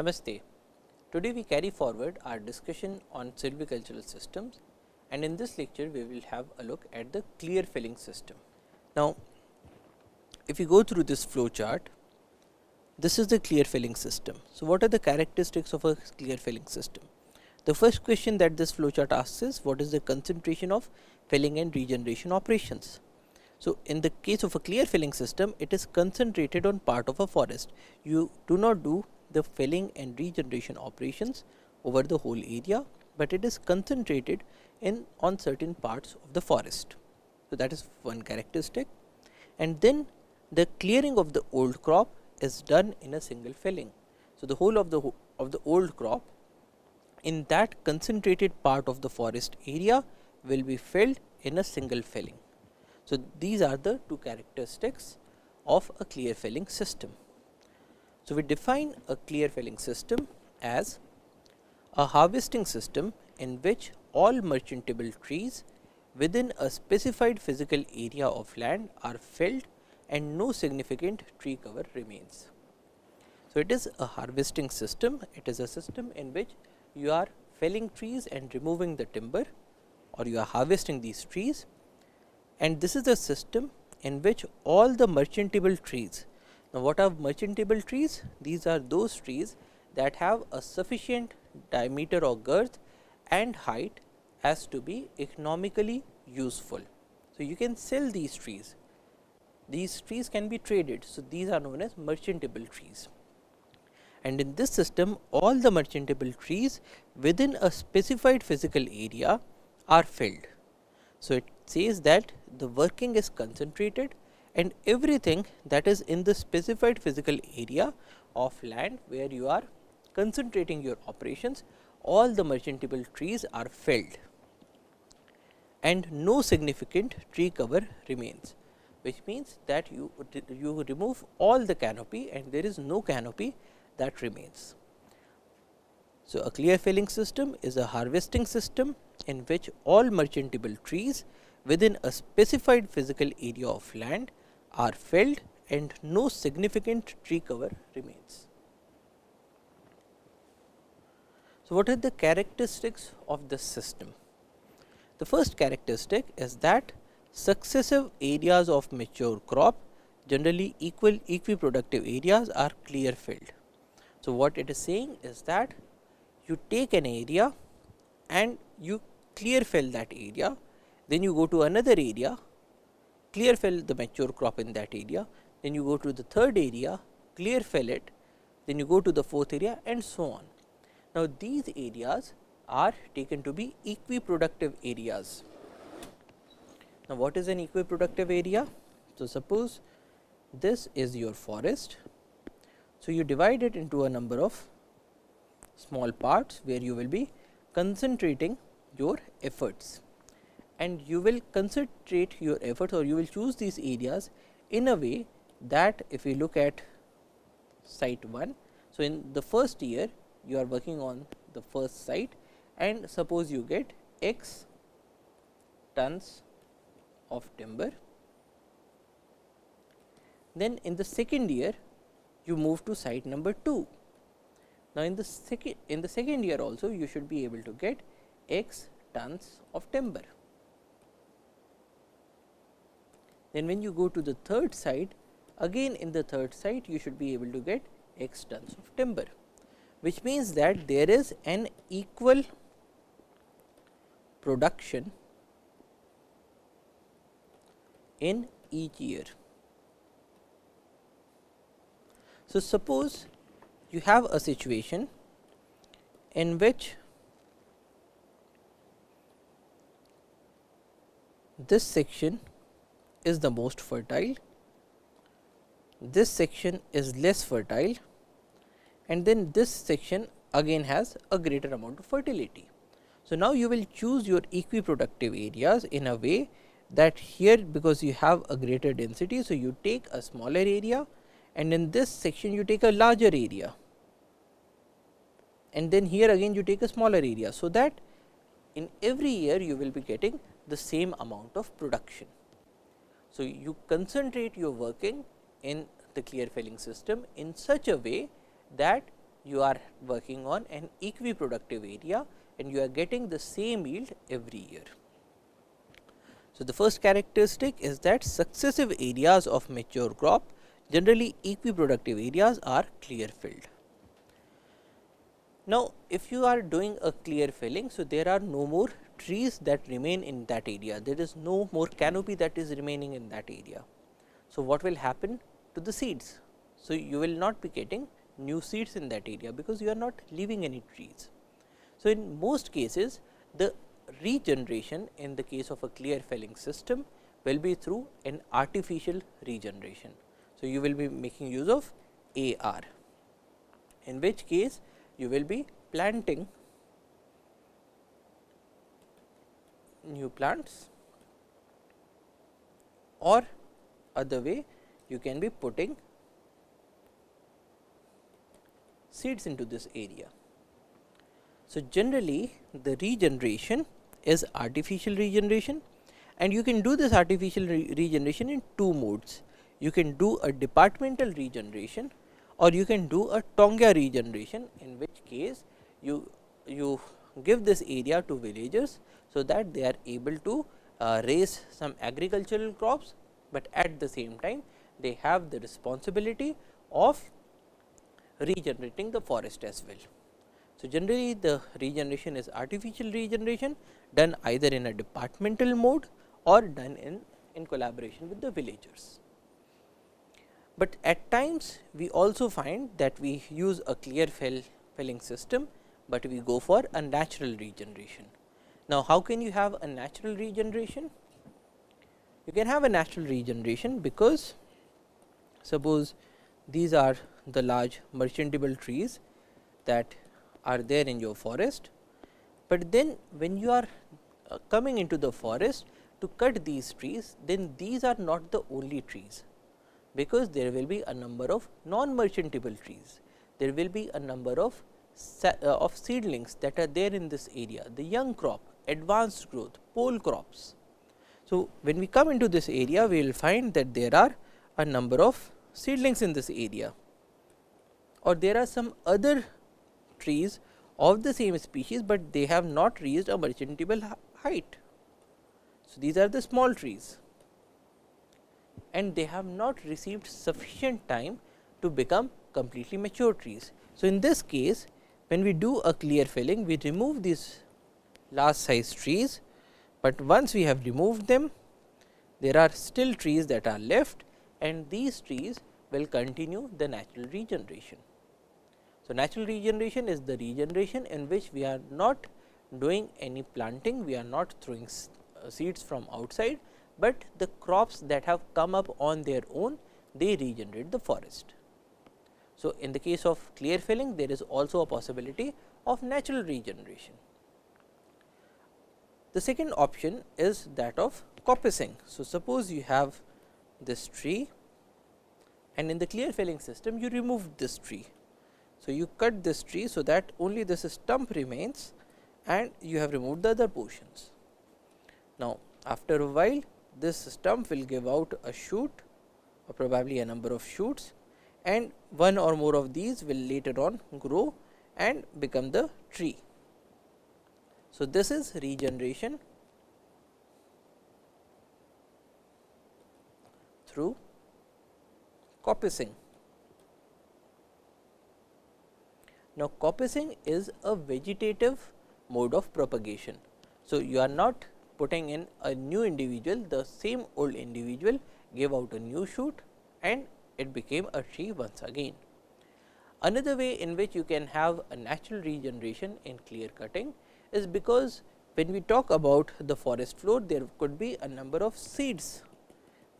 Namaste. Today we carry forward our discussion on silvicultural systems, and in this lecture we will have a look at the clear filling system. Now, if you go through this flow chart, this is the clear filling system. So, what are the characteristics of a clear filling system? The first question that this flow chart asks is, what is the concentration of filling and regeneration operations? So, in the case of a clear filling system, it is concentrated on part of a forest. You do not do the filling and regeneration operations over the whole area, but it is concentrated on certain parts of the forest. So, that is one characteristic, and then the clearing of the old crop is done in a single filling. So, the whole of the old crop in that concentrated part of the forest area will be filled in a single filling. So, these are the two characteristics of a clear filling system. So, we define a clear filling system as a harvesting system in which all merchantable trees within a specified physical area of land are filled and no significant tree cover remains. So, it is a harvesting system. It is a system in which you are felling trees and removing the timber, or you are harvesting these trees, and this is the system in which all the merchantable trees. Now, what are merchantable trees? These are those trees that have a sufficient diameter or girth and height as to be economically useful. So, you can sell these trees. These trees can be traded. So, these are known as merchantable trees, and in this system all the merchantable trees within a specified physical area are filled. So, it says that the working is concentrated, and everything that is in the specified physical area of land where you are concentrating your operations, all the merchantable trees are felled and no significant tree cover remains, which means that you remove all the canopy and there is no canopy that remains. So, a clear filling system is a harvesting system in which all merchantable trees within a specified physical area of land are felled and no significant tree cover remains. So, what are the characteristics of this system? The first characteristic is that successive areas of mature crop, generally equiproductive areas, are clear filled. So, what it is saying is that you take an area and you clear fill that area, then you go to another area, clear fill the mature crop in that area, then you go to the third area, clear fill it, then you go to the fourth area, and so on. Now, these areas are taken to be equiproductive areas. Now, what is an equiproductive area? So, suppose this is your forest. So, you divide it into a number of small parts where you will be concentrating your efforts, and you will concentrate your efforts, or you will choose these areas in a way that if we look at site 1. So, in the first year you are working on the first site, and suppose you get x tons of timber. Then in the second year you move to site number 2. Now, in the second year also you should be able to get x tons of timber. Then when you go to the third site, again in the third site you should be able to get x tons of timber, which means that there is an equal production in each year. So, suppose you have a situation in which this section is the most fertile, this section is less fertile, and then this section again has a greater amount of fertility. So, now you will choose your equiproductive areas in a way that here, because you have a greater density. So, you take a smaller area, and in this section you take a larger area, and then here again you take a smaller area. So, that in every year you will be getting the same amount of production. So, you concentrate your working in the clear filling system in such a way that you are working on an equiproductive area and you are getting the same yield every year. So, the first characteristic is that successive areas of mature crop, generally equiproductive areas, are clear filled. Now, if you are doing a clear filling, so there are no more trees that remain in that area, there is no more canopy that is remaining in that area. So, what will happen to the seeds? So, you will not be getting new seeds in that area, because you are not leaving any trees. So, in most cases the regeneration in the case of a clear felling system will be through an artificial regeneration. So, you will be making use of AR, in which case you will be planting new plants, or other way you can be putting seeds into this area. So, generally the regeneration is artificial regeneration, and you can do this artificial regeneration in two modes. You can do a departmental regeneration, or you can do a Tonga regeneration, in which case you give this area to villagers, so that they are able to raise some agricultural crops, but at the same time they have the responsibility of regenerating the forest as well. So, generally the regeneration is artificial regeneration, done either in a departmental mode or done in collaboration with the villagers. But at times we also find that we use a clear felling system, but we go for a natural regeneration. Now, how can you have a natural regeneration? You can have a natural regeneration because suppose these are the large merchantable trees that are there in your forest, but then when you are coming into the forest to cut these trees, then these are not the only trees, because there will be a number of non merchantable trees. There will be a number of seedlings that are there in this area, the young crop, advanced growth, pole crops. So, when we come into this area, we will find that there are a number of seedlings in this area, or there are some other trees of the same species, but they have not reached a merchantable height. So, these are the small trees, and they have not received sufficient time to become completely mature trees. So, in this case, when we do a clear felling, we remove these large size trees, but once we have removed them, there are still trees that are left, and these trees will continue the natural regeneration. So, natural regeneration is the regeneration in which we are not doing any planting, we are not throwing seeds from outside, but the crops that have come up on their own, they regenerate the forest. So, in the case of clear felling, there is also a possibility of natural regeneration. The second option is that of coppicing. So, suppose you have this tree, and in the clear felling system you remove this tree. So, you cut this tree, so that only this stump remains, and you have removed the other portions. Now, after a while this stump will give out a shoot, or probably a number of shoots, and one or more of these will later on grow and become the tree. So, this is regeneration through coppicing. Now, coppicing is a vegetative mode of propagation. So, you are not putting in a new individual, the same old individual gave out a new shoot and it became a tree once again. Another way in which you can have a natural regeneration in clear cutting is because when we talk about the forest floor, there could be a number of seeds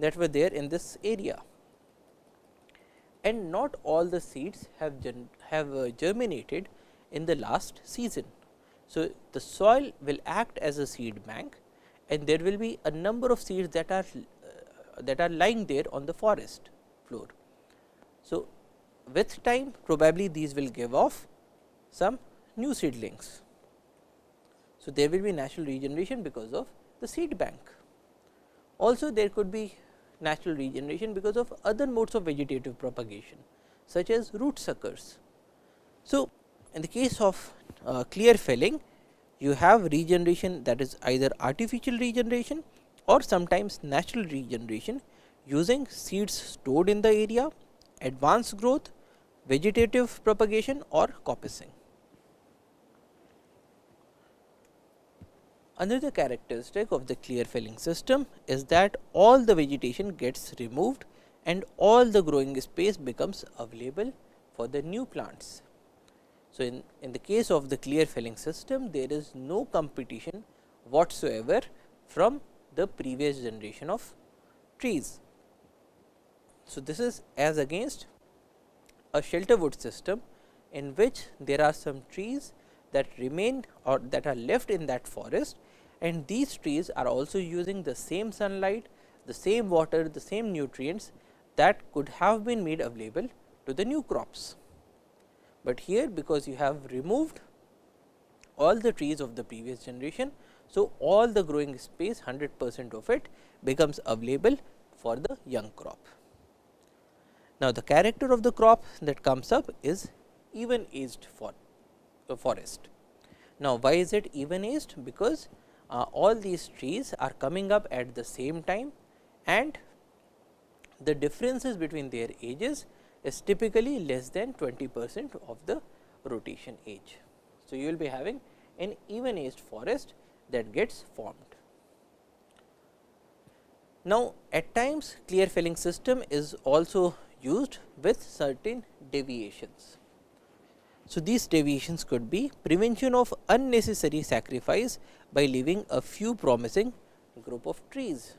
that were there in this area, and not all the seeds have germinated in the last season. So, the soil will act as a seed bank, and there will be a number of seeds that are lying there on the forest floor. So, with time probably these will give off some new seedlings. So, there will be natural regeneration because of the seed bank. Also, there could be natural regeneration because of other modes of vegetative propagation, such as root suckers. So, in the case of clear felling, you have regeneration, that is either artificial regeneration or sometimes natural regeneration using seeds stored in the area, advanced growth, vegetative propagation or coppicing. Another characteristic of the clear felling system is that all the vegetation gets removed and all the growing space becomes available for the new plants. So, in the case of the clear felling system, there is no competition whatsoever from the previous generation of trees. So, this is as against a shelter wood system, in which there are some trees that remain or that are left in that forest, and these trees are also using the same sunlight, the same water, the same nutrients that could have been made available to the new crops. But here, because you have removed all the trees of the previous generation, so all the growing space, 100% of it becomes available for the young crop. Now, the character of the crop that comes up is even aged forest. Now, why is it even aged? Because all these trees are coming up at the same time, and the differences between their ages is typically less than 20% of the rotation age. So, you will be having an even aged forest that gets formed. Now, at times clear felling system is also used with certain deviations. So, these deviations could be prevention of unnecessary sacrifice by leaving a few promising group of trees.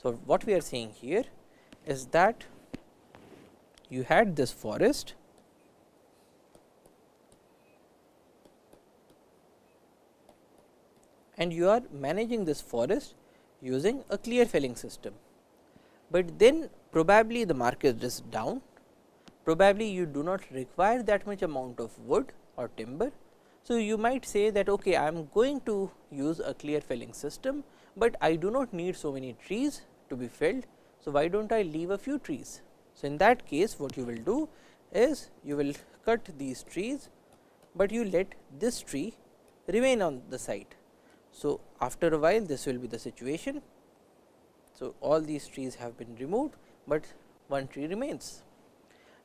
So, what we are seeing here is that you had this forest, and you are managing this forest using a clear felling system, but then probably the market is down, probably you do not require that much amount of wood or timber. So, you might say that okay, I am going to use a clear felling system, but I do not need so many trees to be felled. So, why do not I leave a few trees? So, in that case what you will do is you will cut these trees, but you let this tree remain on the site. So, after a while this will be the situation. So, all these trees have been removed, but one tree remains.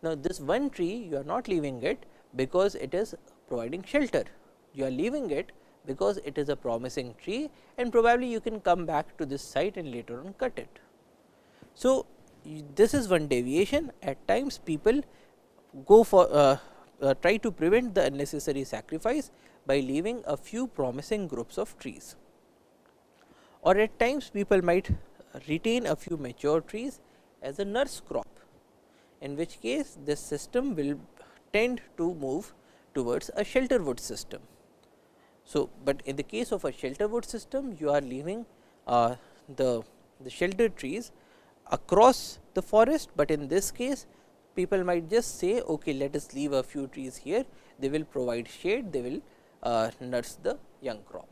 Now, this one tree you are not leaving it because it is providing shelter, you are leaving it because it is a promising tree, and probably you can come back to this site and later on cut it. So, this is one deviation. At times people go for try to prevent the unnecessary sacrifice by leaving a few promising groups of trees, or at times people might retain a few mature trees as a nurse crop, in which case this system will tend to move towards a shelter wood system. So, but in the case of a shelter wood system, you are leaving the shelter trees across the forest, but in this case people might just say okay, let us leave a few trees here, they will provide shade, they will nurse the young crop.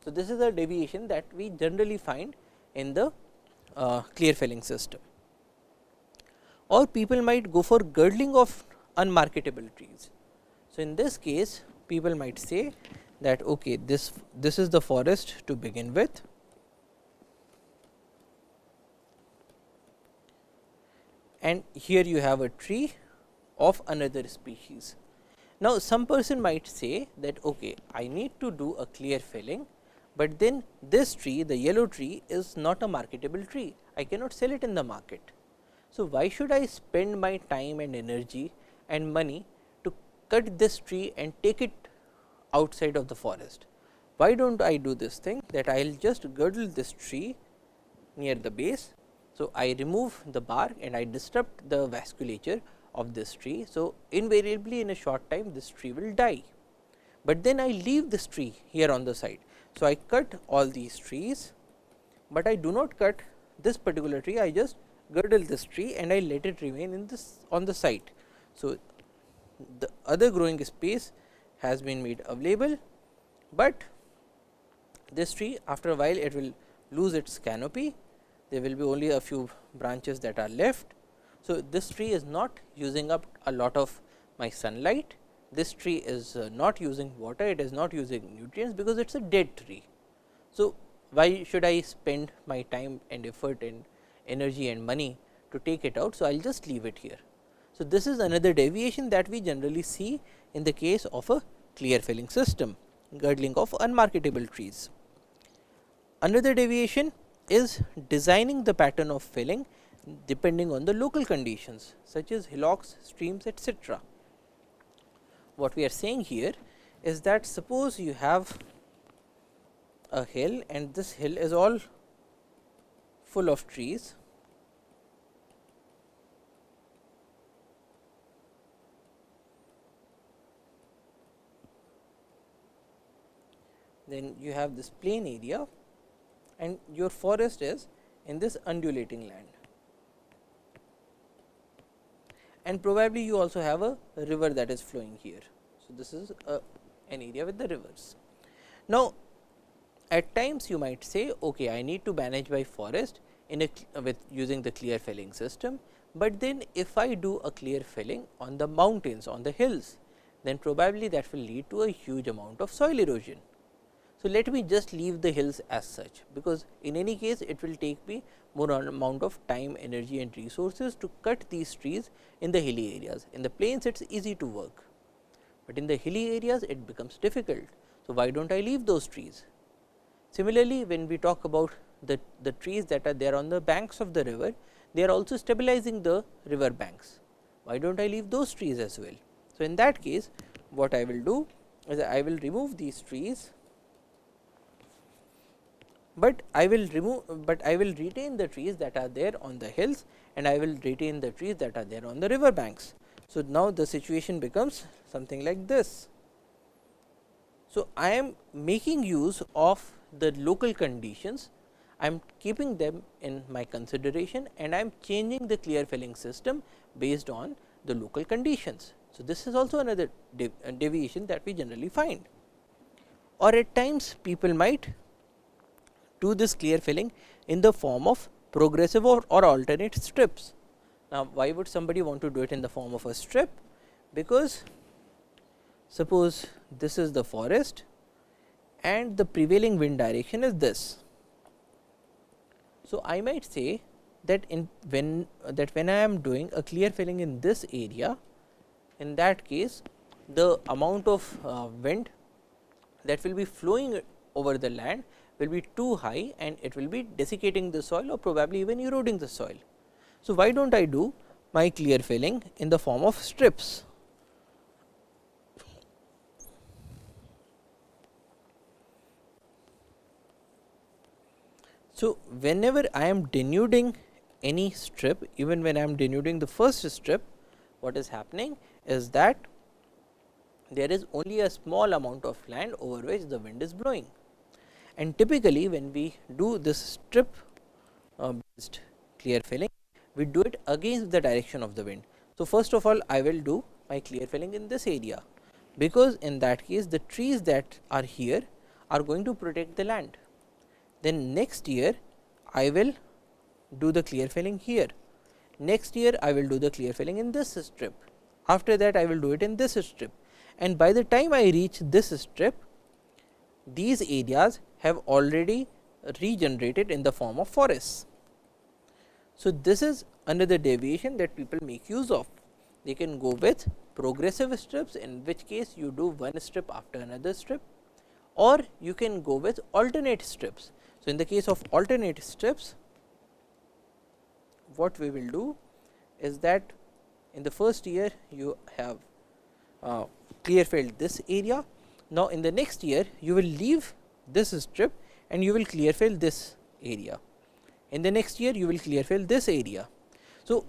So, this is a deviation that we generally find in the clear felling system. Or people might go for girdling of unmarketable trees. So, in this case people might say that okay, this is the forest to begin with, and here you have a tree of another species. Now, some person might say that okay, I need to do a clear felling, but then this tree, the yellow tree, is not a marketable tree, I cannot sell it in the market. So, why should I spend my time and energy and money to cut this tree and take it outside of the forest? Why do not I do this thing that I will just girdle this tree near the base. So, I remove the bark and I disrupt the vasculature of this tree. So, invariably in a short time this tree will die, but then I leave this tree here on the side. So, I cut all these trees, but I do not cut this particular tree, I just girdle this tree and I let it remain in this on the site. So, the other growing space has been made available, but this tree after a while it will lose its canopy, there will be only a few branches that are left. So, this tree is not using up a lot of my sunlight, this tree is not using water, it is not using nutrients, because it is a dead tree. So, why should I spend my time and effort and energy and money to take it out? So, I will just leave it here. So, this is another deviation that we generally see in the case of a clear felling system, girdling of unmarketable trees. Another deviation is designing the pattern of felling depending on the local conditions, such as hillocks, streams, etc. What we are saying here is that suppose you have a hill and this hill is all full of trees, then you have this plain area and your forest is in this undulating land, and probably you also have a river that is flowing here. So, this is an area with the rivers. Now, at times you might say, okay, I need to manage my forest in a with using the clear felling system, but then if I do a clear felling on the mountains, on the hills, then probably that will lead to a huge amount of soil erosion. So, let me just leave the hills as such, because in any case it will take me more amount of time, energy and resources to cut these trees in the hilly areas. In the plains it is easy to work, but in the hilly areas it becomes difficult. So, why do not I leave those trees? Similarly, when we talk about the trees that are there on the banks of the river, they are also stabilizing the river banks. Why do not I leave those trees as well? So, in that case what I will do is I will remove these trees, but I will retain the trees that are there on the hills, and I will retain the trees that are there on the river banks. So, now the situation becomes something like this. So, I am making use of the local conditions, I am keeping them in my consideration, and I am changing the clear felling system based on the local conditions. So, this is also another deviation that we generally find. Or at times people might do this clear felling in the form of progressive or alternate strips. Now, why would somebody want to do it in the form of a strip? Because suppose this is the forest and the prevailing wind direction is this. So, I might say that when I am doing a clear felling in this area, in that case the amount of wind that will be flowing over the land will be too high, and it will be desiccating the soil or probably even eroding the soil. So, why do not I do my clear felling in the form of strips? So, whenever I am denuding any strip, even when I am denuding the first strip, what is happening is that there is only a small amount of land over which the wind is blowing. And typically, when we do this strip based clear felling, we do it against the direction of the wind. So, first of all, I will do my clear felling in this area, because in that case the trees that are here are going to protect the land. Then next year I will do the clear felling here. Next year I will do the clear felling in this strip. After that I will do it in this strip, and by the time I reach this strip, these areas have already regenerated in the form of forests. So, this is another deviation that people make use of. They can go with progressive strips, in which case you do one strip after another strip, or you can go with alternate strips. So, in the case of alternate strips, what we will do is that in the first year you have clear felled this area. Now, in the next year you will leave this strip and you will clear fell this area. In the next year you will clear fell this area. So,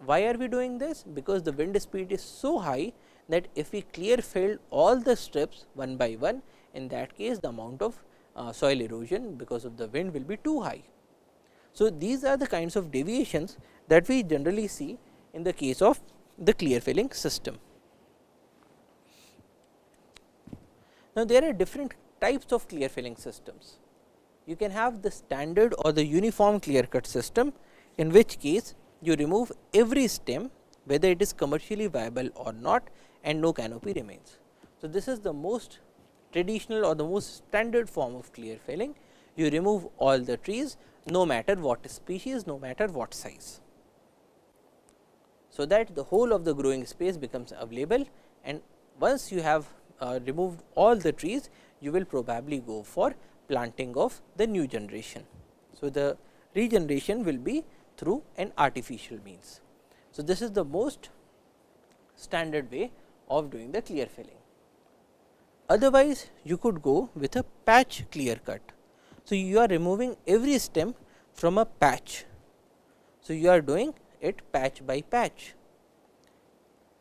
why are we doing this? Because the wind speed is so high that if we clear felled all the strips one by one, in that case the amount of soil erosion because of the wind will be too high. So, these are the kinds of deviations that we generally see in the case of the clear felling system. Now, there are different types of clear felling systems. You can have the standard or the uniform clear cut system, in which case you remove every stem whether it is commercially viable or not, and no canopy remains. So, this is the most traditional or the most standard form of clear felling. You remove all the trees, no matter what species, no matter what size, so that the whole of the growing space becomes available, and once you have removed all the trees, you will probably go for planting of the new generation. So, the regeneration will be through an artificial means. So, this is the most standard way of doing the clear felling. Otherwise, you could go with a patch clear cut. So, you are removing every stem from a patch. So, you are doing it patch by patch,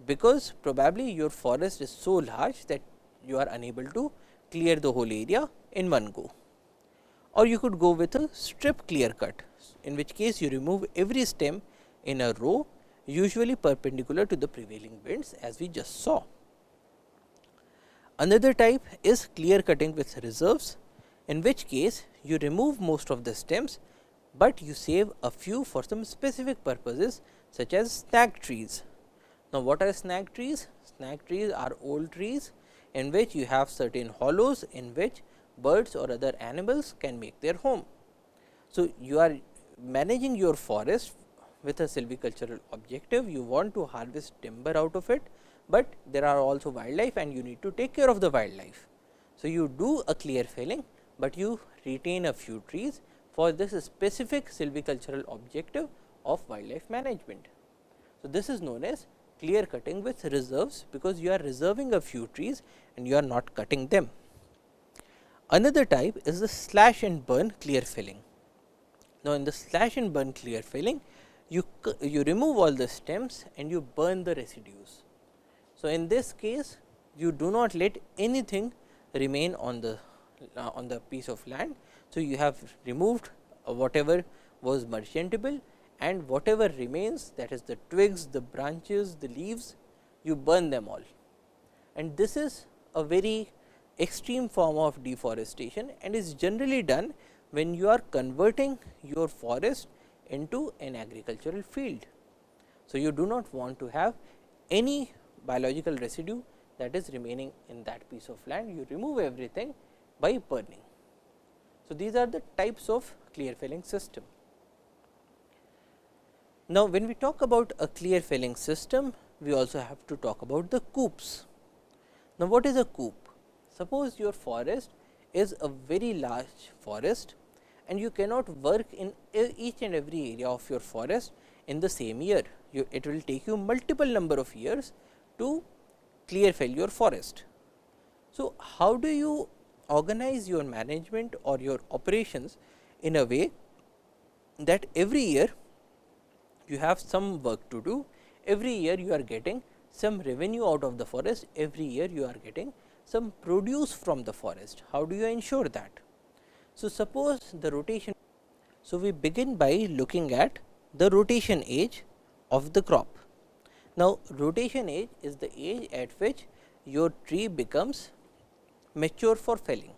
because probably your forest is so large that you are unable to clear the whole area in one go. Or you could go with a strip clear cut, in which case you remove every stem in a row, usually perpendicular to the prevailing winds, as we just saw. Another type is clear cutting with reserves, in which case you remove most of the stems, but you save a few for some specific purposes, such as snag trees. Now, what are snag trees? Snag trees are old trees in which you have certain hollows in which birds or other animals can make their home. So, you are managing your forest with a silvicultural objective. You want to harvest timber out of it, but there are also wildlife and you need to take care of the wildlife. So, you do a clear felling, but you retain a few trees for this specific silvicultural objective of wildlife management. So, this is known as clear cutting with reserves, because you are reserving a few trees and you are not cutting them. Another type is the slash and burn clear felling. Now, in the slash and burn clear felling, you remove all the stems and you burn the residues. So, in this case, you do not let anything remain on the piece of land. So, you have removed whatever was merchantable, and whatever remains, that is the twigs, the branches, the leaves, you burn them all. And this is a very extreme form of deforestation and is generally done when you are converting your forest into an agricultural field. So, you do not want to have any biological residue that is remaining in that piece of land. You remove everything by burning. So, these are the types of clear felling system. Now, when we talk about a clear felling system, we also have to talk about the coops. Now, what is a coop? Suppose your forest is a very large forest and you cannot work in each and every area of your forest in the same year. It will take you multiple number of years to clear fell your forest. So, how do you organize your management or your operations in a way that every year you have some work to do, every year you are getting some revenue out of the forest, every year you are getting some produce from the forest. How do you ensure that? So, suppose the rotation. So, we begin by looking at the rotation age of the crop. Now, rotation age is the age at which your tree becomes mature for felling.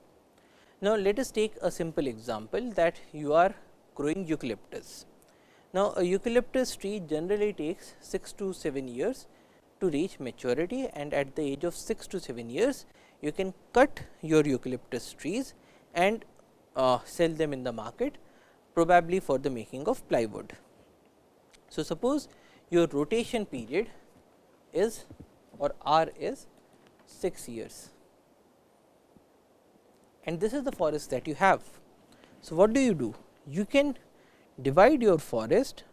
Now, let us take a simple example that you are growing eucalyptus. Now, a eucalyptus tree generally takes 6 to 7 years to reach maturity, and at the age of 6 to 7 years, you can cut your eucalyptus trees and sell them in the market, probably for the making of plywood. So, suppose your rotation period is or R is 6 years, and this is the forest that you have. So, what do? You can divide your forest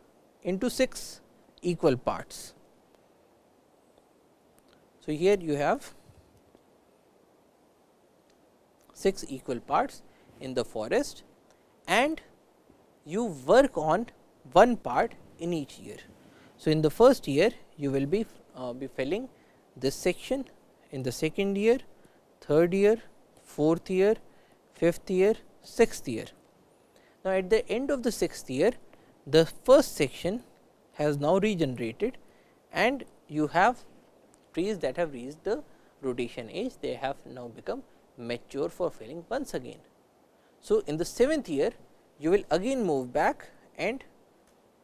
into 6 equal parts. So, here you have 6 equal parts in the forest, and you work on one part in each year. So, in the first year you will be felling this section, in the second year, third year, fourth year, fifth year, sixth year. Now, at the end of the sixth year, the first section has now regenerated and you have trees that have reached the rotation age. They have now become mature for felling once again. So, in the seventh year, you will again move back and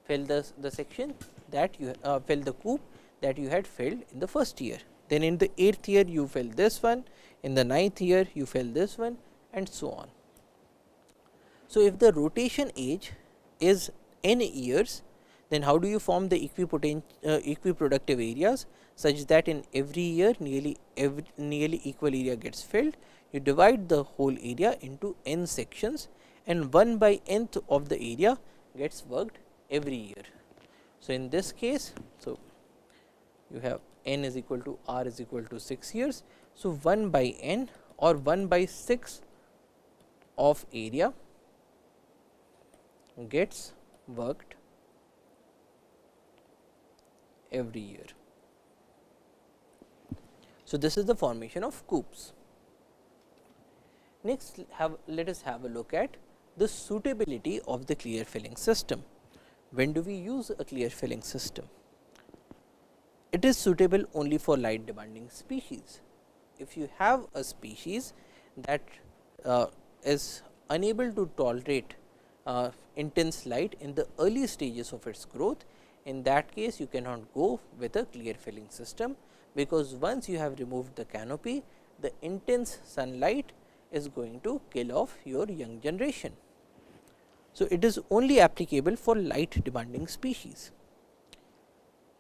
fell the section that you fell the coop that you had felled in the first year. then in the 8th year you fill this one, in the 9th year you fill this one, and so on. So, if the rotation age is n years, then how do you form the equiproductive areas such that in every year nearly equal area gets filled? You divide the whole area into n sections and 1 by nth of the area gets worked every year. So, in this case, so you have n is equal to r is equal to 6 years. So, 1 by n or 1 by 6 of area gets worked every year. So, this is the formation of coops. Next, let us have a look at the suitability of the clear filling system. When do we use a clear filling system? It is suitable only for light demanding species. If you have a species that is unable to tolerate intense light in the early stages of its growth, in that case you cannot go with a clear filling system, because once you have removed the canopy, the intense sunlight is going to kill off your young generation. So, it is only applicable for light demanding species.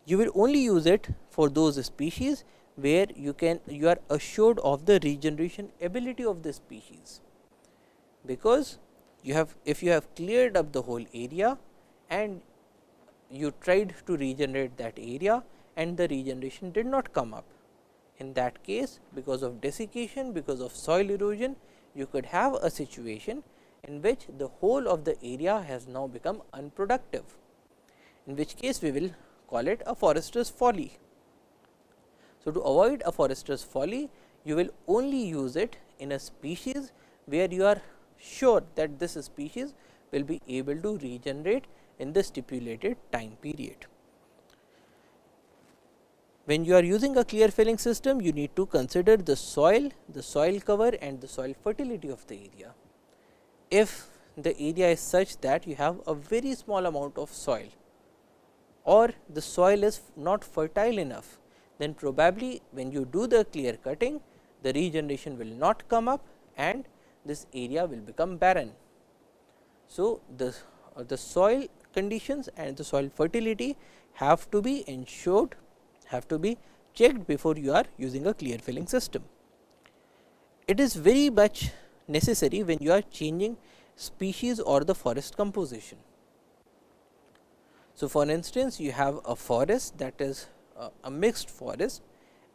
You will only use it for those species where you are assured of the regeneration ability of the species, because if you have cleared up the whole area and you tried to regenerate that area and the regeneration did not come up, in that case, because of desiccation, because of soil erosion, you could have a situation in which the whole of the area has now become unproductive, in which case we will call it a forester's folly. So, to avoid a forester's folly, you will only use it in a species where you are sure that this species will be able to regenerate in the stipulated time period. When you are using a clear filling system, you need to consider the soil cover and the soil fertility of the area. If the area is such that you have a very small amount of soil, or the soil is not fertile enough, then probably when you do the clear cutting, the regeneration will not come up and this area will become barren. So, the soil conditions and the soil fertility have to be ensured, have to be checked before you are using a clear filling system. It is very much necessary when you are changing species or the forest composition. So, for instance, you have a forest that is a mixed forest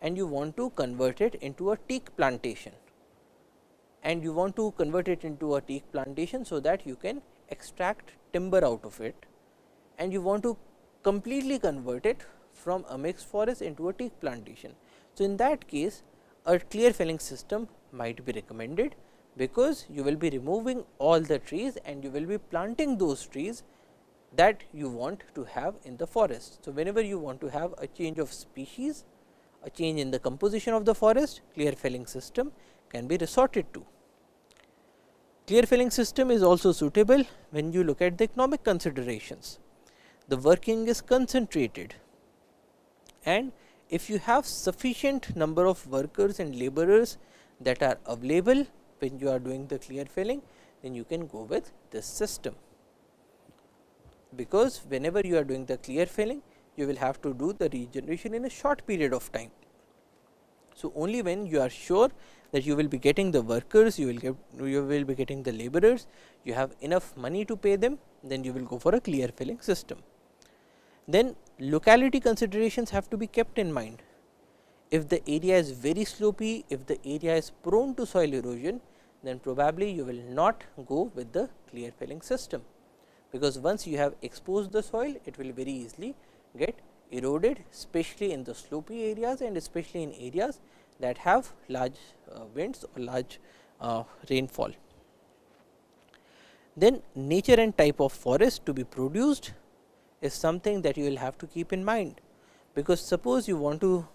and you want to convert it into a teak plantation, and you want to convert it into a teak plantation so that you can extract timber out of it, and you want to completely convert it from a mixed forest into a teak plantation. So, in that case a clear filling system might be recommended, because you will be removing all the trees and you will be planting those trees that you want to have in the forest. So, whenever you want to have a change of species, a change in the composition of the forest, clear filling system can be resorted to. Clear filling system is also suitable when you look at the economic considerations. The working is concentrated, and if you have sufficient number of workers and laborers that are available when you are doing the clear filling, then you can go with this system, because whenever you are doing the clear filling, you will have to do the regeneration in a short period of time. So, only when you are sure that you will be getting the workers, you will be getting the laborers, you have enough money to pay them, then you will go for a clear filling system. Then locality considerations have to be kept in mind. If the area is very slopey, if the area is prone to soil erosion, then probably you will not go with the clear filling system, because once you have exposed the soil, it will very easily get eroded, especially in the slopey areas and especially in areas that have large winds or large rainfall. Then nature and type of forest to be produced is something that you will have to keep in mind, because suppose you want to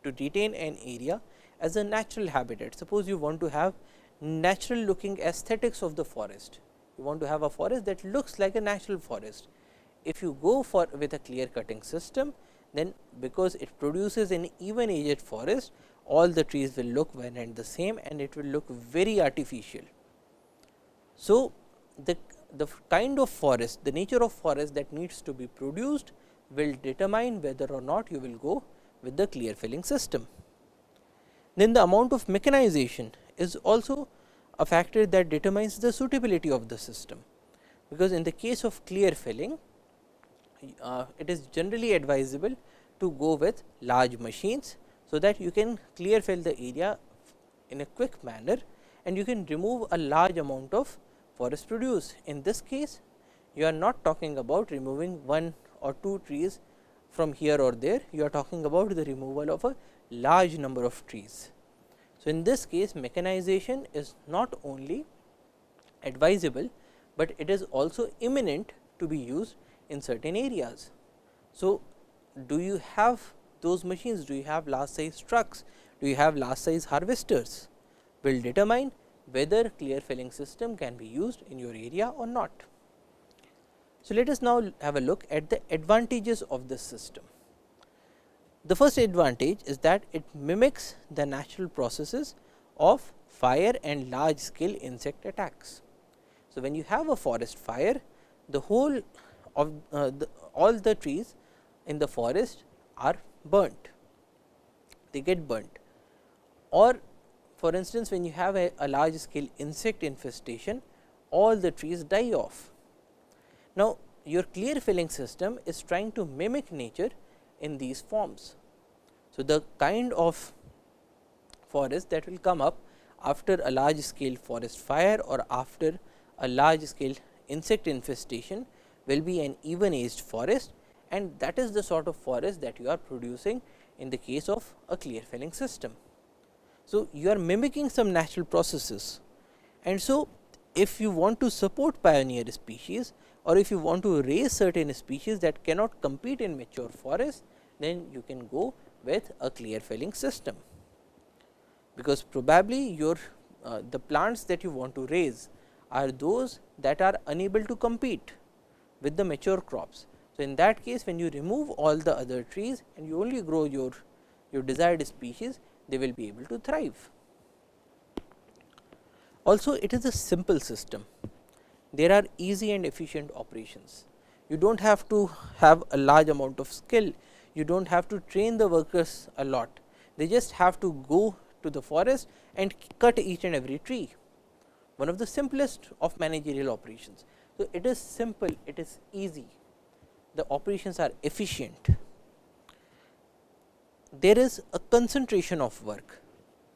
retain an area as a natural habitat. Suppose you want to have natural looking aesthetics of the forest, you want to have a forest that looks like a natural forest. If you go with a clear cutting system, then because it produces an even aged forest, all the trees will look one and the same and it will look very artificial. So, the kind of forest, the nature of forest that needs to be produced will determine whether or not you will go with the clear filling system. Then the amount of mechanization is also a factor that determines the suitability of the system, because in the case of clear filling, it is generally advisable to go with large machines, so that you can clear fill the area in a quick manner and you can remove a large amount of forest produce. In this case, you are not talking about removing 1 or 2 trees from here or there, you are talking about the removal of a large number of trees. So, in this case mechanization is not only advisable, but it is also imminent to be used in certain areas. So, do you have those machines? Do you have large size trucks? Do you have large size harvesters? Will determine whether clear filling system can be used in your area or not. So, let us now have a look at the advantages of this system. The first advantage is that it mimics the natural processes of fire and large scale insect attacks. So, when you have a forest fire, the whole of all the trees in the forest are burnt, they get burnt. Or for instance, when you have a large scale insect infestation, all the trees die off. Now, your clear filling system is trying to mimic nature in these forms. So, the kind of forest that will come up after a large scale forest fire or after a large scale insect infestation will be an even aged forest, and that is the sort of forest that you are producing in the case of a clear filling system. So, you are mimicking some natural processes, and so if you want to support pioneer species or if you want to raise certain species that cannot compete in mature forests, then you can go with a clear filling system, because probably your the plants that you want to raise are those that are unable to compete with the mature crops. So, in that case, when you remove all the other trees and you only grow your desired species, they will be able to thrive. Also, it is a simple system. There are easy and efficient operations. You do not have to have a large amount of skill, you do not have to train the workers a lot, they just have to go to the forest and cut each and every tree, one of the simplest of managerial operations. So, it is simple, it is easy, the operations are efficient. There is a concentration of work.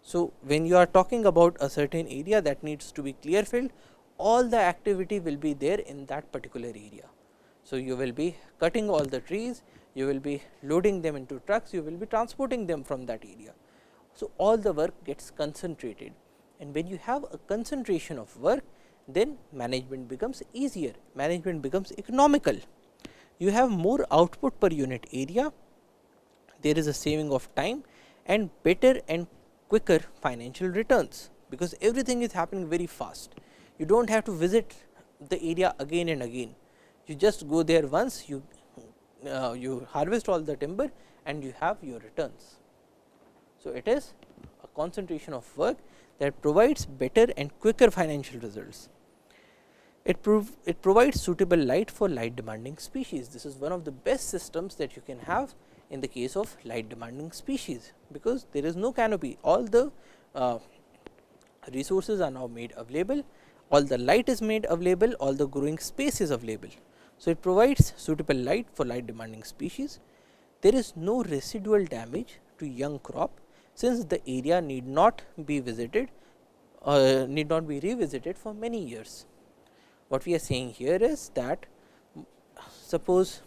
So, when you are talking about a certain area that needs to be clear filled, all the activity will be there in that particular area. So, you will be cutting all the trees, you will be loading them into trucks, you will be transporting them from that area. So, all the work gets concentrated, and when you have a concentration of work, then management becomes easier, management becomes economical. You have more output per unit area, there is a saving of time and better and quicker financial returns, because everything is happening very fast. You do not have to visit the area again and again, you just go there once, you harvest all the timber and you have your returns. So, it is a concentration of work that provides better and quicker financial results. It provides suitable light for light demanding species. This is one of the best systems that you can have in the case of light demanding species, because there is no canopy, all the resources are now made available, all the light is made available, all the growing space is available. So, it provides suitable light for light demanding species. There is no residual damage to young crop, since the area need not be visited need not be revisited for many years. What we are saying here is that, suppose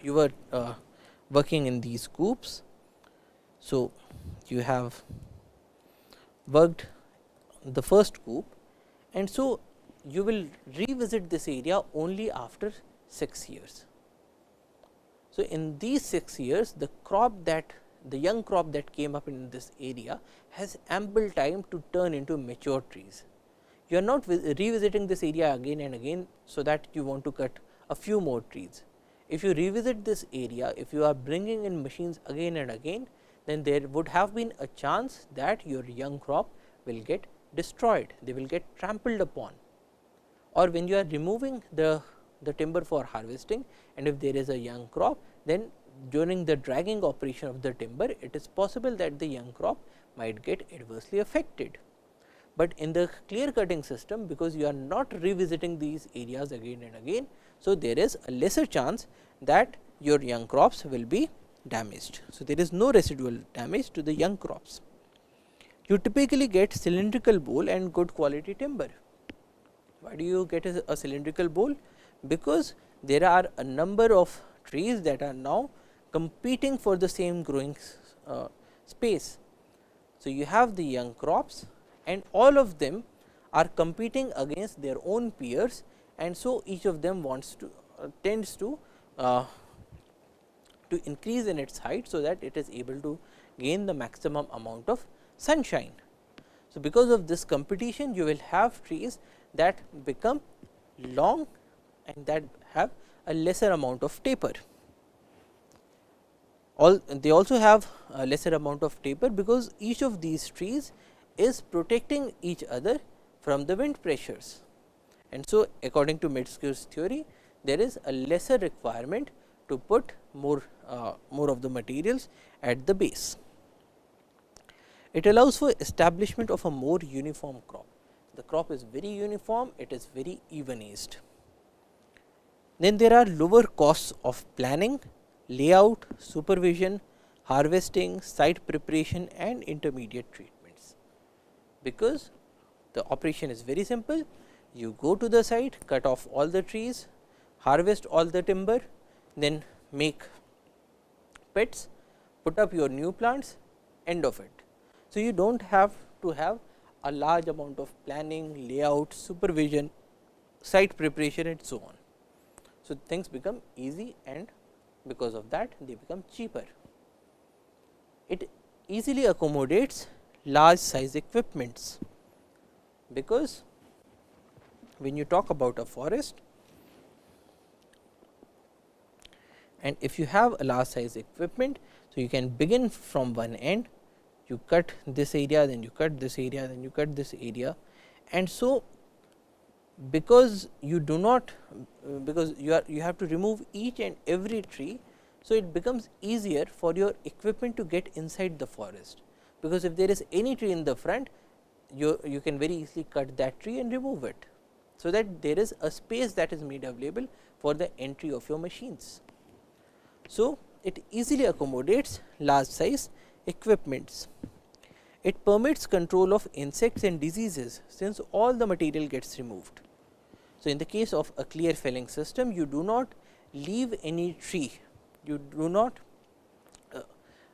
you were working in these coops. So, you have worked the first coop, and so you will revisit this area only after 6 years. So, in these 6 years, the crop that the young crop that came up in this area has ample time to turn into mature trees. You are not revisiting this area again and again, so that you want to cut a few more trees. If you revisit this area, if you are bringing in machines again and again, then there would have been a chance that your young crop will get destroyed, they will get trampled upon. Or when you are removing the timber for harvesting, and if there is a young crop, then during the dragging operation of the timber, it is possible that the young crop might get adversely affected. But in the clear cutting system, because you are not revisiting these areas again and again, so there is a lesser chance that your young crops will be damaged. So, there is no residual damage to the young crops. You typically get cylindrical bole and good quality timber. Why do you get a cylindrical bole? Because there are a number of trees that are now competing for the same growing space. So, you have the young crops and all of them are competing against their own peers, and so each of them wants to tends to increase in its height, so that it is able to gain the maximum amount of sunshine. So, because of this competition, you will have trees that become long and that have a lesser amount of taper. They also have a lesser amount of taper, because each of these trees is protecting each other from the wind pressures. And so, according to Metzger's theory, there is a lesser requirement to put more of the materials at the base. It allows for establishment of a more uniform crop. The crop is very uniform, it is very even-aged. Then there are lower costs of planning, layout, supervision, harvesting, site preparation and intermediate treatments. Because the operation is very simple, you go to the site, cut off all the trees, harvest all the timber, then make pits, put up your new plants, end of it. So, you do not have to have a large amount of planning, layout, supervision, site preparation and so on. So, things become easy, and because of that they become cheaper. It easily accommodates large size equipments, because when you talk about a forest, and if you have a large size equipment, so you can begin from one end, you cut this area, then you cut this area, then you cut this area, and so because you do not, because you have to remove each and every tree. So, it becomes easier for your equipment to get inside the forest, because if there is any tree in the front, you can very easily cut that tree and remove it. So, that there is a space that is made available for the entry of your machines. So, it easily accommodates large size equipments. It permits control of insects and diseases, since all the material gets removed. So, in the case of a clear felling system, you do not leave any tree, you do not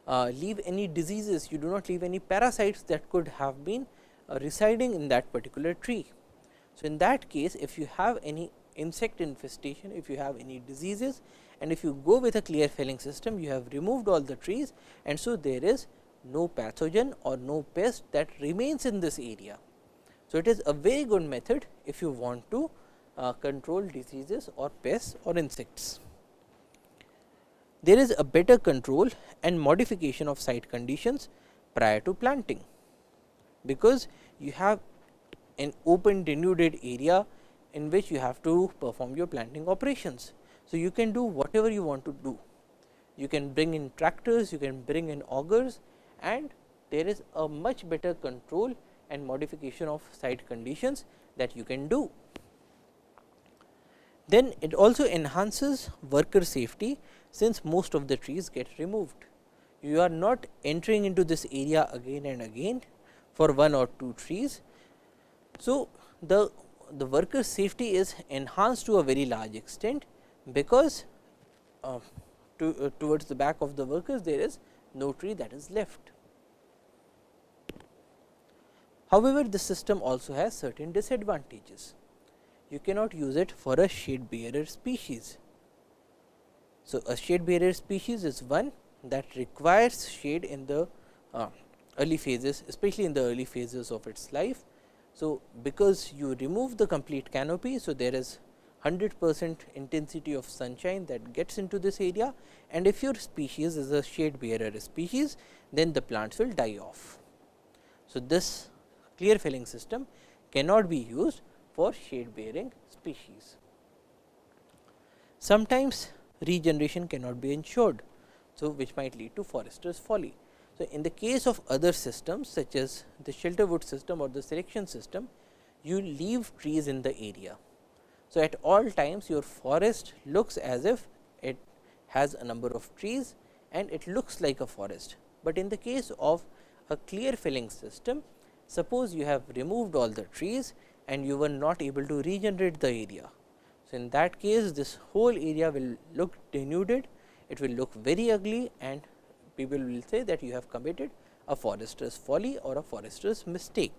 leave any diseases, you do not leave any parasites that could have been residing in that particular tree. So, in that case, if you have any insect infestation, if you have any diseases, and if you go with a clear felling system, you have removed all the trees, and so there is no pathogen or no pest that remains in this area. So, it is a very good method if you want to control diseases or pests or insects. There is a better control and modification of site conditions prior to planting, because you have an open denuded area in which you have to perform your planting operations. So, you can do whatever you want to do. You can bring in tractors, you can bring in augers, and there is a much better control and modification of site conditions that you can do. Then it also enhances worker safety, since most of the trees get removed. You are not entering into this area again and again for one or two trees. So, the worker safety is enhanced to a very large extent, because towards the back of the workers there is no tree that is left. However, the system also has certain disadvantages. You cannot use it for a shade bearer species. So, a shade bearer species is one that requires shade in the early phases, especially in the early phases of its life. So, because you remove the complete canopy, so there is 100% intensity of sunshine that gets into this area, and if your species is a shade bearer species, then the plants will die off. So, this clear filling system cannot be used for shade bearing species. Sometimes regeneration cannot be ensured, so which might lead to forester's folly. So, in the case of other systems such as the shelter wood system or the selection system, you leave trees in the area. So, at all times your forest looks as if it has a number of trees and it looks like a forest, but in the case of a clear filling system, suppose you have removed all the trees and you were not able to regenerate the area. So, in that case this whole area will look denuded, it will look very ugly, and people will say that you have committed a forester's folly or a forester's mistake.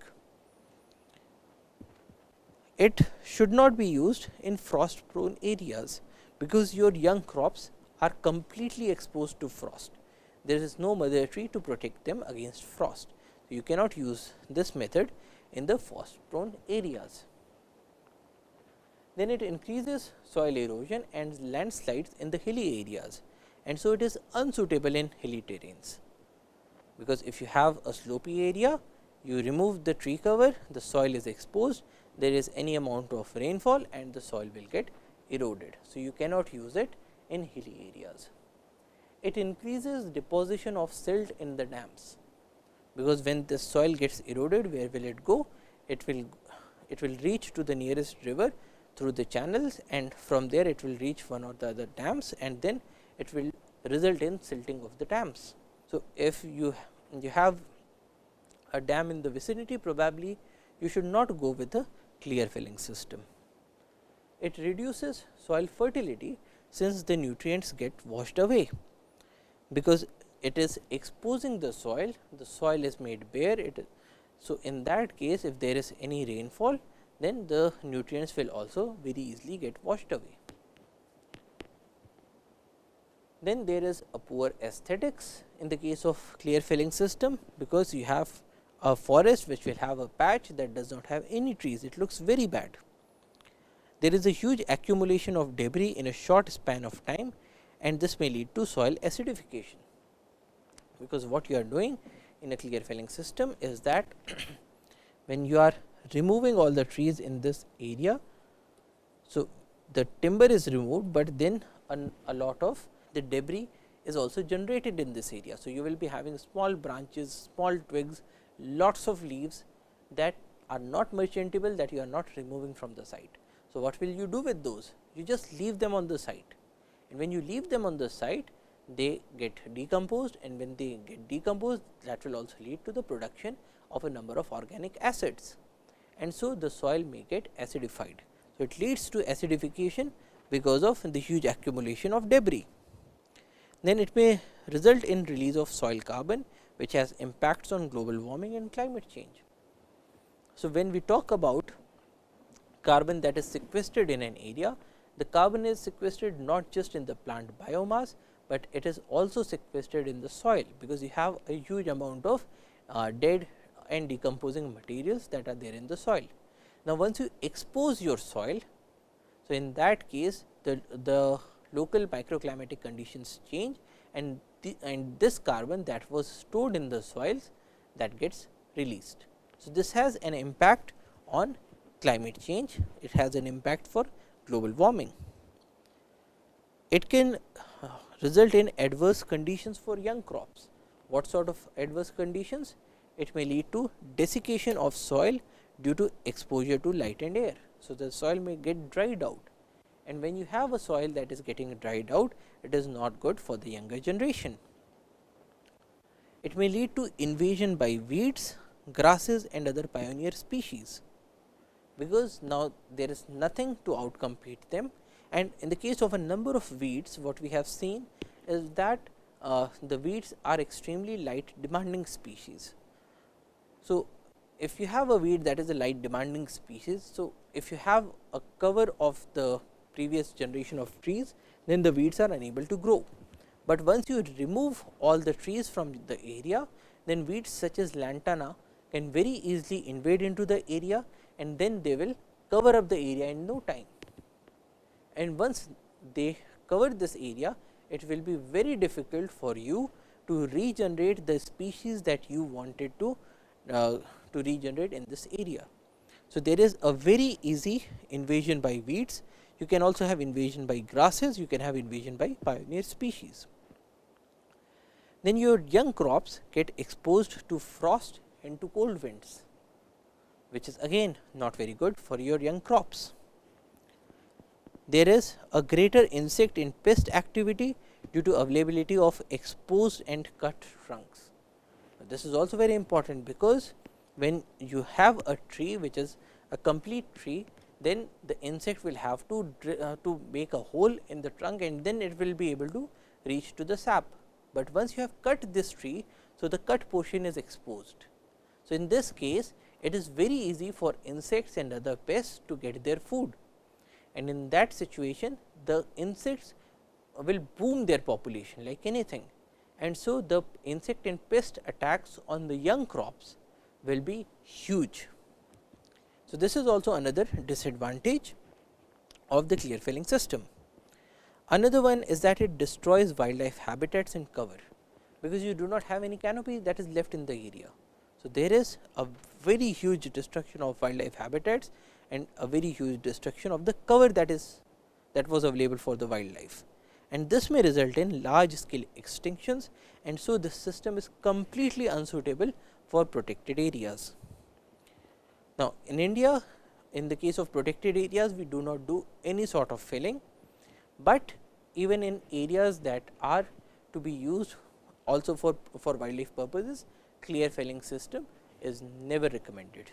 It should not be used in frost prone areas, because your young crops are completely exposed to frost. There is no mother tree to protect them against frost. So, you cannot use this method in the frost prone areas. Then it increases soil erosion and landslides in the hilly areas, and so it is unsuitable in hilly terrains, because if you have a slopy area, you remove the tree cover, the soil is exposed, there is any amount of rainfall and the soil will get eroded. So, you cannot use it in hilly areas. It increases deposition of silt in the dams, because when the soil gets eroded, where will it go? It will reach to the nearest river through the channels, and from there it will reach one or the other dams, and then it will result in silting of the dams. So, if you have a dam in the vicinity, probably you should not go with a clear filling system. It reduces soil fertility, since the nutrients get washed away, because it is exposing the soil is made bare. So, in that case, if there is any rainfall, then the nutrients will also very easily get washed away. Then there is a poor aesthetics in the case of clear filling system, because you have a forest which will have a patch that does not have any trees, it looks very bad. There is a huge accumulation of debris in a short span of time, and this may lead to soil acidification, because what you are doing in a clear filling system is that when you are removing all the trees in this area, so the timber is removed, but then a lot of the debris is also generated in this area. So, you will be having small branches, small twigs, lots of leaves that are not merchantable, that you are not removing from the site. So, what will you do with those? You just leave them on the site, and when you leave them on the site, they get decomposed, and when they get decomposed, that will also lead to the production of a number of organic acids, and so the soil may get acidified. So, it leads to acidification because of the huge accumulation of debris. Then it may result in release of soil carbon, which has impacts on global warming and climate change. So, when we talk about carbon that is sequestered in an area, the carbon is sequestered not just in the plant biomass, but it is also sequestered in the soil, because you have a huge amount of dead and decomposing materials that are there in the soil. Now, once you expose your soil, so in that case the local microclimatic conditions change, and this carbon that was stored in the soils, that gets released. So, this has an impact on climate change, it has an impact for global warming. It can result in adverse conditions for young crops. What sort of adverse conditions? It may lead to desiccation of soil due to exposure to light and air. So, the soil may get dried out, and when you have a soil that is getting dried out, it is not good for the younger generation. It may lead to invasion by weeds, grasses and other pioneer species, because now there is nothing to outcompete them, and in the case of a number of weeds, what we have seen is that the weeds are extremely light demanding species. So, if you have a weed that is a light demanding species, so if you have a cover of the previous generation of trees, then the weeds are unable to grow. But once you remove all the trees from the area, then weeds such as lantana can very easily invade into the area, and then they will cover up the area in no time. and once they cover this area, it will be very difficult for you to regenerate the species that you wanted to regenerate in this area. So, there is a very easy invasion by weeds. You can also have invasion by grasses, you can have invasion by pioneer species. Then your young crops get exposed to frost and to cold winds, which is again not very good for your young crops. There is a greater insect and pest activity due to availability of exposed and cut trunks. This is also very important, because when you have a tree which is a complete tree, then the insect will have to make a hole in the trunk, and then it will be able to reach to the sap. But once you have cut this tree, so the cut portion is exposed. So, in this case, it is very easy for insects and other pests to get their food, and in that situation the insects will boom their population like anything, and so the insect and pest attacks on the young crops will be huge. So, this is also another disadvantage of the clear felling system. Another one is that it destroys wildlife habitats and cover, because you do not have any canopy that is left in the area. So, there is a very huge destruction of wildlife habitats and a very huge destruction of the cover that was available for the wildlife, and this may result in large scale extinctions, and so this system is completely unsuitable for protected areas. Now, in India, in the case of protected areas, we do not do any sort of felling, but even in areas that are to be used also for wildlife purposes, clear felling system is never recommended.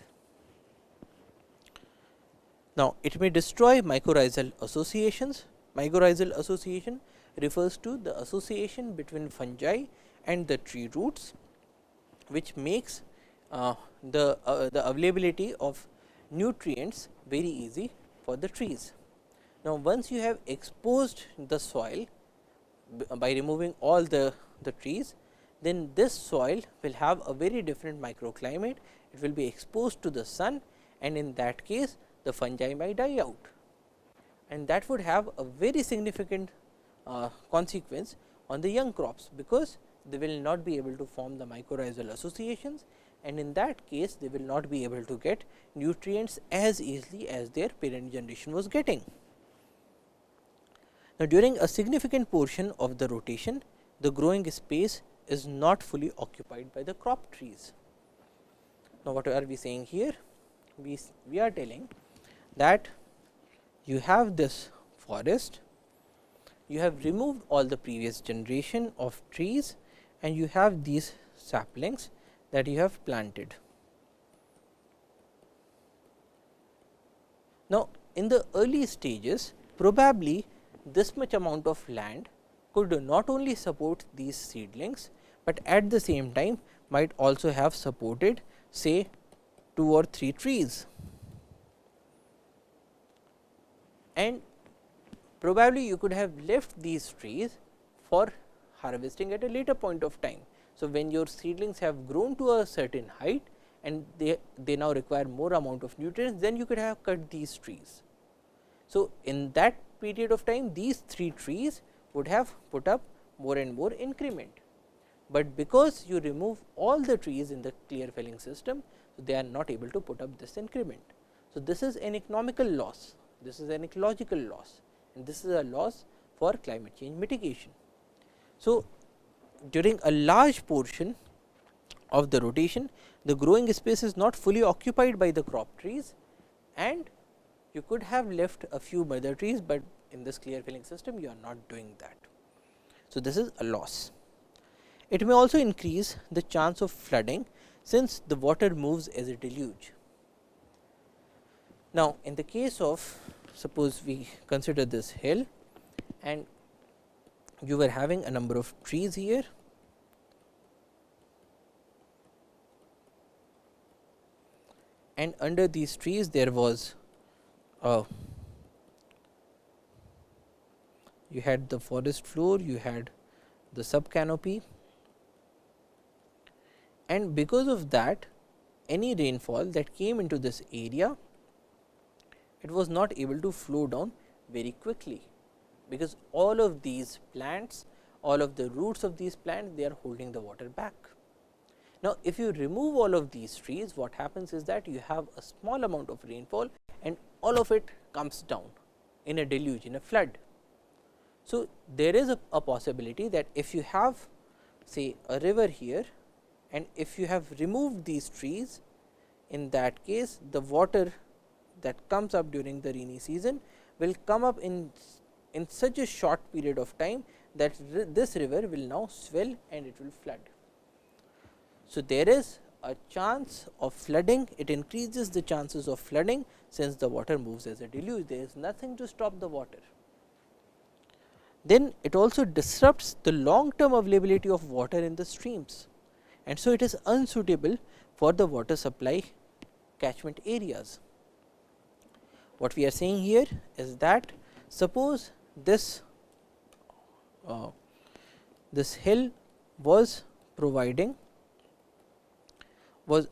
Now, it may destroy mycorrhizal associations. Mycorrhizal association refers to the association between fungi and the tree roots, which makes the availability of nutrients very easy for the trees. Now, once you have exposed the soil by removing all the trees, then this soil will have a very different microclimate. It will be exposed to the sun, and in that case the fungi might die out, and that would have a very significant consequence on the young crops, because they will not be able to form the mycorrhizal associations, and in that case they will not be able to get nutrients as easily as their parent generation was getting. Now, during a significant portion of the rotation, the growing space is not fully occupied by the crop trees. Now, what are we saying here? We are telling that you have this forest, you have removed all the previous generation of trees, and you have these saplings that you have planted. Now, in the early stages, probably this much amount of land could not only support these seedlings, but at the same time might also have supported say 2 or 3 trees, and probably you could have left these trees for harvesting at a later point of time. So, when your seedlings have grown to a certain height and they now require more amount of nutrients, then you could have cut these trees. So, in that period of time, these 3 trees would have put up more and more increment, but because you remove all the trees in the clear felling system, so they are not able to put up this increment. So, this is an economical loss, this is an ecological loss, and this is a loss for climate change mitigation. So, during a large portion of the rotation, the growing space is not fully occupied by the crop trees, and you could have left a few mother trees, but in this clear felling system you are not doing that. So, this is a loss. It may also increase the chance of flooding, since the water moves as a deluge. Now, in the case of, suppose we consider this hill, and you were having a number of trees here, and under these trees there was you had the forest floor, you had the sub canopy, and because of that any rainfall that came into this area, it was not able to flow down very quickly, because all of these plants, all of the roots of these plants, they are holding the water back. Now, if you remove all of these trees, what happens is that you have a small amount of rainfall and all of it comes down in a deluge, in a flood. So, there is a possibility that if you have say a river here and if you have removed these trees, in that case the water that comes up during the rainy season will come up in such a short period of time that this river will now swell and it will flood. So, there is a chance of flooding, it increases the chances of flooding since the water moves as a deluge, there is nothing to stop the water. Then it also disrupts the long term availability of water in the streams, and so it is unsuitable for the water supply catchment areas. What we are saying here is that suppose this hill was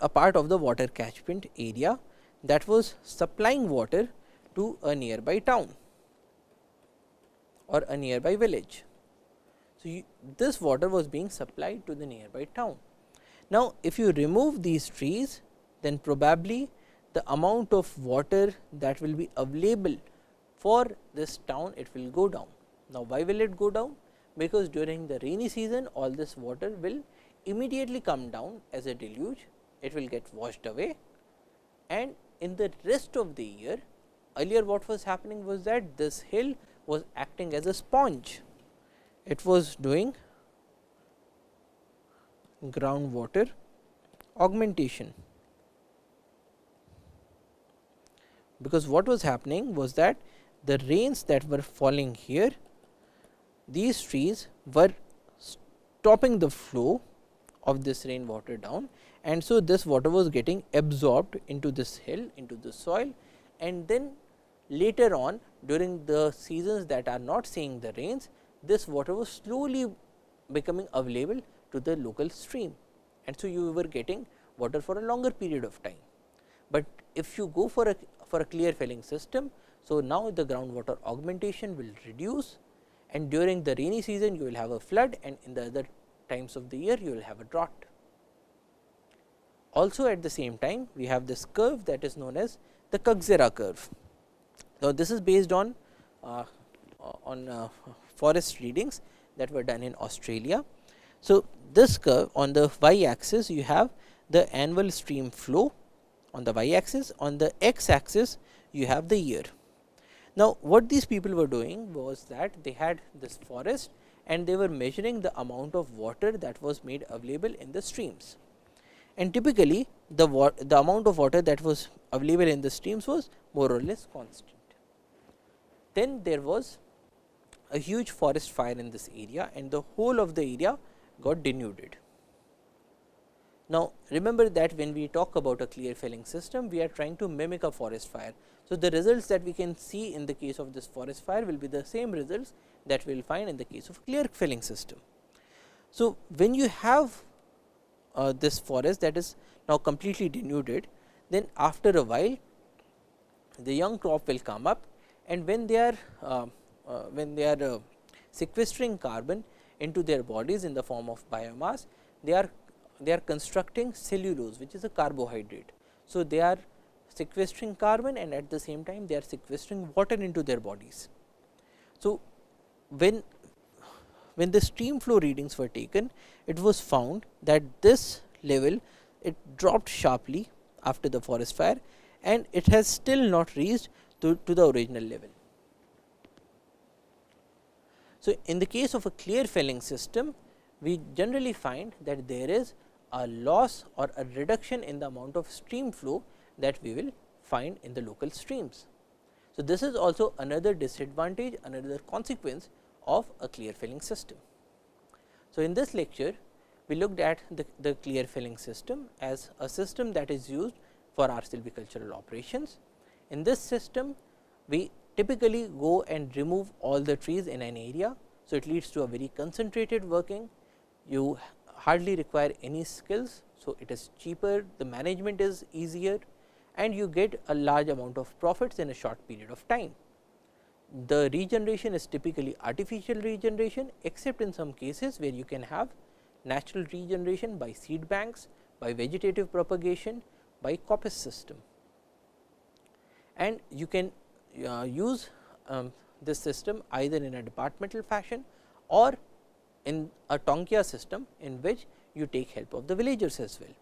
a part of the water catchment area that was supplying water to a nearby town or a nearby village. So, this water was being supplied to the nearby town. Now, if you remove these trees, then probably the amount of water that will be available for this town, it will go down. Now, why will it go down? Because during the rainy season all this water will immediately come down as a deluge, it will get washed away, and in the rest of the year, earlier what was happening was that this hill was acting as a sponge, it was doing groundwater augmentation. Because what was happening was that the rains that were falling here, these trees were stopping the flow of this rainwater down, and so this water was getting absorbed into this hill, into the soil, and then later on during the seasons that are not seeing the rains, this water was slowly becoming available to the local stream, and so you were getting water for a longer period of time. But if you go for a clear filling system, so now the groundwater augmentation will reduce, and during the rainy season you will have a flood, and in the other times of the year you will have a drought. Also at the same time we have this curve that is known as the Coxera curve. Now, this is based on forest readings that were done in Australia. So, this curve on the y axis you have the annual stream flow on the y axis, on the x axis you have the year. Now, what these people were doing was that they had this forest and they were measuring the amount of water that was made available in the streams, and typically the amount of water that was available in the streams was more or less constant. Then there was a huge forest fire in this area and the whole of the area got denuded. Now, remember that when we talk about a clear filling system, we are trying to mimic a forest fire. So, the results that we can see in the case of this forest fire will be the same results that we will find in the case of clear filling system. So, when you have this forest that is now completely denuded, then after a while the young crop will come up, and when they are sequestering carbon into their bodies in the form of biomass, they are constructing cellulose, which is a carbohydrate. So, they are sequestering carbon and at the same time they are sequestering water into their bodies. So, when the stream flow readings were taken, it was found that this level it dropped sharply after the forest fire, and it has still not reached to the original level. So, in the case of a clear filling system, we generally find that there is a loss or a reduction in the amount of stream flow that we will find in the local streams. So, this is also another disadvantage, another consequence of a clear filling system. So, in this lecture we looked at the clear filling system as a system that is used for our silvicultural operations. In this system, we typically go and remove all the trees in an area. So, it leads to a very concentrated working, you hardly require any skills. So, it is cheaper, the management is easier, and you get a large amount of profits in a short period of time. the regeneration is typically artificial regeneration, except in some cases where you can have natural regeneration by seed banks, by vegetative propagation, by coppice system. And you can use this system either in a departmental fashion or in a Tonkia system, in which you take help of the villagers as well.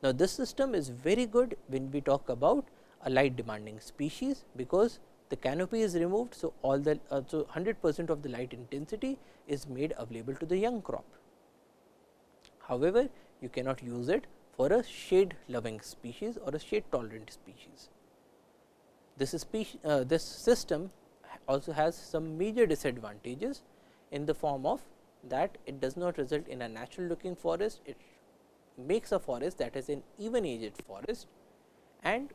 Now, this system is very good when we talk about a light demanding species, because the canopy is removed. So, all the 100% of the light intensity is made available to the young crop. However, you cannot use it for a shade loving species or a shade tolerant species. This system also has some major disadvantages, in the form of that it does not result in a natural looking forest, it makes a forest that is an even aged forest, and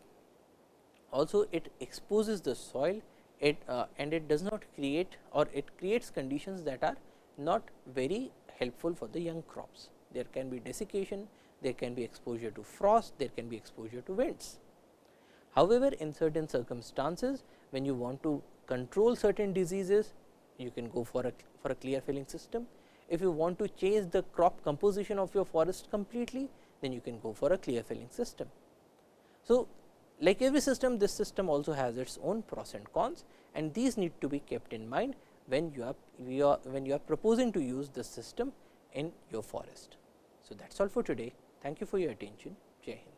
also it exposes the soil, and it does not create, or it creates conditions that are not very helpful for the young crops. There can be desiccation, there can be exposure to frost, there can be exposure to winds. However, in certain circumstances, when you want to control certain diseases, you can go for a clear filling system. If you want to change the crop composition of your forest completely, then you can go for a clear filling system. So, like every system, this system also has its own pros and cons, and these need to be kept in mind when you are proposing to use this system in your forest. So, that is all for today. Thank you for your attention. Jai Hind.